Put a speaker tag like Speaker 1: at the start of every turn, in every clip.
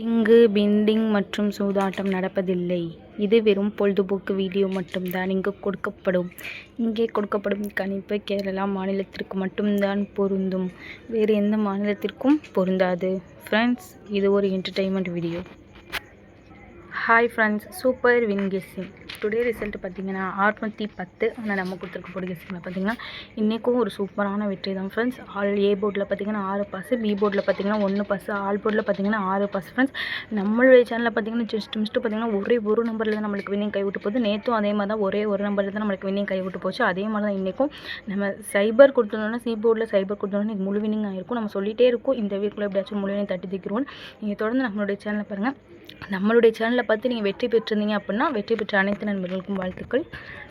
Speaker 1: இங்கு பெண்டிங் மற்றும் சூதாட்டம் நடப்பதில்லை. இது வெறும் பொழுதுபோக்கு வீடியோ மட்டும்தான். இங்கே கொடுக்கப்படும் கணிப்பு கேரளா மாநிலத்திற்கு மட்டும்தான் பொருந்தும். வேறு எந்த மாநிலத்திற்கும் பொருந்தாது. ஃப்ரெண்ட்ஸ், இது ஒரு entertainment video. Hi friends, super win guessing. Today result பார்த்தீங்கன்னா 610. ஆனால் நம்ம கொடுத்துருக்க போர்டு கெஸ்ஸிங்கில் பார்த்தீங்கன்னா இன்றைக்கும் ஒரு சூப்பரான வெற்றி தான் ஃப்ரெண்ட்ஸ். ஏ போர்டில் பார்த்தீங்கன்னா 6 பாஸ், பி போர்டில் பார்த்தீங்கன்னா 1 பாஸ், ஆல் போர்டில் பார்த்தீங்கன்னா 6 பாஸ் ஃப்ரெண்ட்ஸ். நம்மளுடைய சேனலில் பார்த்தீங்கன்னா ஜஸ்ட் பார்த்தீங்கன்னா ஒரே ஒரு நம்பரில் தான் நம்மளுக்கு வின்னிங் கைவிட்டு போகுது. நேற்றும் அதே மாதிரி தான் ஒரே ஒரு நம்பரில் தான் நம்மளுக்கு வின்னிங் கைவிட்டு போச்சு. அதே மாதிரி தான் இன்றைக்கும் நம்ம சைபர் கொடுத்துருந்தோம்னா சி போர்டில் சைபர் கொடுத்தோம்னா இன்றைக்கி முழு வின்னிங் ஆகிருக்கும். நம்ம சொல்லிகிட்டே இருக்கோம் இந்த வீக்கில் எப்படியாச்சும் முழு வின்னிங் தட்டி தூக்கிடுவோம். நீங்கள் தொடர்ந்து நம்மளுடைய சேனலை பாருங்கள். நம்மளுடைய சேனலை பார்த்து நீங்கள் வெற்றி பெற்றிருந்தீங்க அப்படின்னா வெற்றி பெற்ற அனைத்து நண்பர்களுக்கும் வாழ்த்துக்கள்.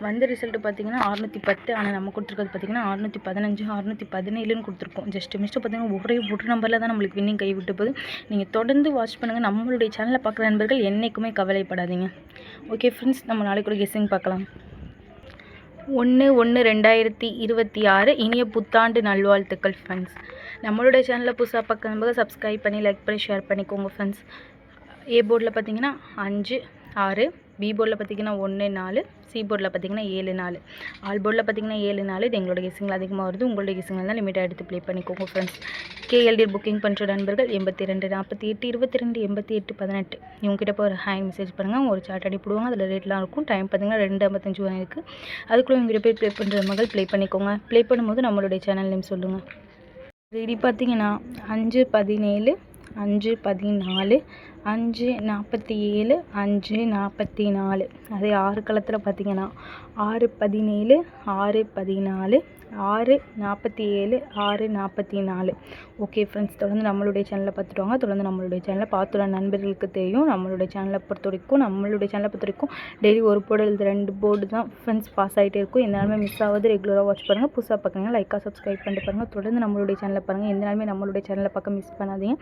Speaker 1: வந்த ரிசல்ட் பார்த்தீங்கன்னா 610. ஆனால் நம்ம கொடுத்துருக்கிறது பார்த்தீங்கன்னா 615, 617ன்னு கொடுத்துருக்கோம். ஜஸ்ட் பார்த்தீங்கன்னா ஒரே ஒரு நம்பரில் தான் நம்மளுக்கு வின்னிங் கைவிட்டு போகுது. நீங்கள் தொடர்ந்து வாட்ச் பண்ணுங்கள். நம்மளுடைய சேனலை பார்க்குற நண்பர்கள் என்றைக்குமே கவலைப்படாதீங்க. ஓகே ஃப்ரெண்ட்ஸ், நம்ம நாளைக்கு ஒரு கெஸ்ஸிங் பார்க்கலாம். 1/1/2026 இனிய புத்தாண்டு நல்வாழ்த்துக்கள் ஃப்ரெண்ட்ஸ். நம்மளுடைய சேனலில் புதுசாக பார்க்குற நண்பர்கள் சப்ஸ்கிரைப் பண்ணி லைக் பண்ணி ஷேர் பண்ணிக்கோங்க ஃப்ரெண்ட்ஸ். ஏ போர்டில் பார்த்தீங்கன்னா 5, 6, பி போர்டில் பார்த்தீங்கன்னா 1, 4, சி போர்டில் பார்த்தீங்கன்னா 7, 4, ஆல் போர்டில் பார்த்தீங்கன்னா 7, 4. இது எங்களோட கெஸ்ஸிங்கில் அதிகமாக வருது. உங்களோட கெஸ்ஸிங்கில் தான் லிமிட்டாக எடுத்து ப்ளே பண்ணிக்கோங்க ஃப்ரெண்ட்ஸ். கேஎல்டி புக்கிங் பண்ணுற நண்பர்கள் 82 48 22 88 18 இவங்ககிட்ட போய் ஒரு ஹாய் மெசேஜ் பண்ணுங்கள். ஒரு சாட் அனுப்பிடுவாங்க. அதில் ரேட்லாம் இருக்கும். டைம் பார்த்தீங்கன்னா 2:55 இருக்குது. அதுக்குள்ளே இவங்ககிட்ட போய் ப்ளே பண்ணுற மகள் ப்ளே பண்ணிக்கோங்க. ப்ளே பண்ணும்போது நம்மளுடைய சேனல் நேம் சொல்லுங்கள். ரெடி பார்த்தீங்கன்னா 5 17 5 14 5 47 5 44. அதே 6 களத்தில் பார்த்தீங்கன்னா 6 17 6 14 6 47 6 44. ஓகே ஃப்ரெண்ட்ஸ், தொடர்ந்து நம்மளுடைய சேனலை பார்த்துட்டு தொடர்ந்து நம்மளுடைய சேனலை பார்த்துள்ள நண்பர்களுக்கு தெரியும். நம்மளுடைய சேனலை பொறுத்த வரைக்கும் டெய்லி ஒரு போர்டு எழுது 2 போர்டு தான் ஃப்ரெண்ட்ஸ் பாஸ் ஆகிட்டே இருக்கும். எந்த நாளுமே மிஸ் ஆகுது. ரெகுலராக வாட்ச் பண்ணுங்கள். புதுசாக பார்க்குறீங்க லைக்காக சப்ஸ்கிரைப் பண்ணிட்டு பாருங்கள். தொடர்ந்து நம்மளுடைய சேனலை பாருங்கள். எந்த நாளுமே நம்மளுடைய சேனலை பார்க்க மிஸ் பண்ணாதீங்க.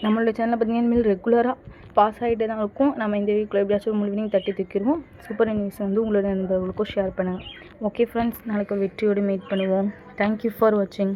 Speaker 1: நம்மளுடைய சேனலை பார்த்தீங்கன்னா இனிமேல் ரெகுலராக பாஸ் ஆகிட்டே தான் இருக்கும். நம்ம இந்த வீக்கில் எப்படியாச்சும் முழு வின்னிங் தட்டி தூக்கிடுவோம். சூப்பர் நியூஸ் வந்து உங்களோட நண்பர்களுக்கும் ஷேர் பண்ணுங்கள். ஓகே ஃப்ரெண்ட்ஸ், நாளைக்கு ஒரு வெற்றியோடு மீட் பண்ணுவோம். தேங்க்யூ ஃபார் வாட்சிங்.